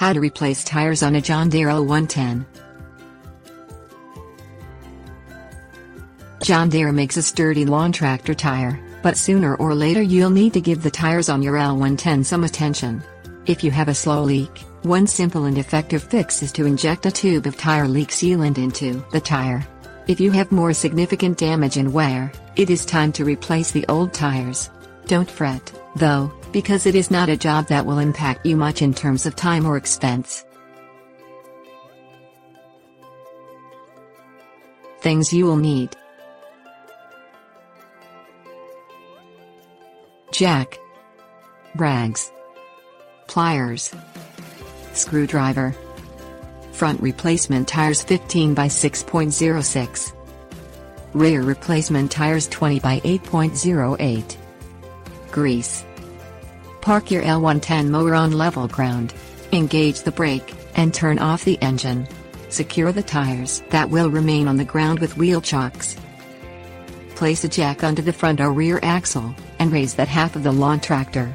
How to replace tires on a John Deere L110. John Deere makes a sturdy lawn tractor tire, but sooner or later you'll need to give the tires on your L110 some attention. If you have a slow leak, one simple and effective fix is to inject a tube of tire leak sealant into the tire. If you have more significant damage and wear, it is time to replace the old tires. Don't fret, though, because it is not a job that will impact you much in terms of time or expense. Things you will need: jack, rags, pliers, screwdriver, front replacement tires 15 by 6.06, rear replacement tires 20 by 8.08, grease. Park your L110 mower on level ground. Engage the brake, and turn off the engine. Secure the tires that will remain on the ground with wheel chocks. Place a jack onto the front or rear axle, and raise that half of the lawn tractor.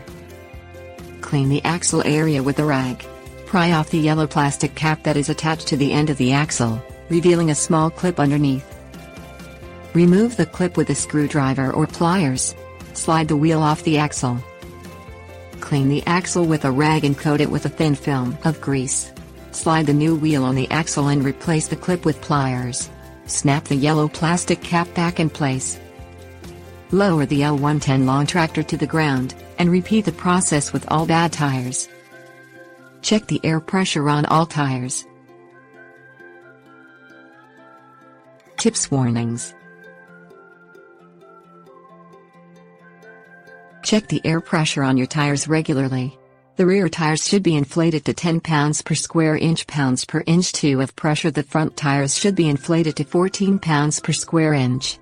Clean the axle area with a rag. Pry off the yellow plastic cap that is attached to the end of the axle, revealing a small clip underneath. Remove the clip with a screwdriver or pliers. Slide the wheel off the axle. Clean the axle with a rag and coat it with a thin film of grease. Slide the new wheel on the axle and replace the clip with pliers. Snap the yellow plastic cap back in place. Lower the L110 lawn tractor to the ground, and repeat the process with all bad tires. Check the air pressure on all tires. Tips: warnings. Check the air pressure on your tires regularly. The rear tires should be inflated to 10 pounds per square inch (pounds per inch) of pressure. The front tires should be inflated to 14 pounds per square inch.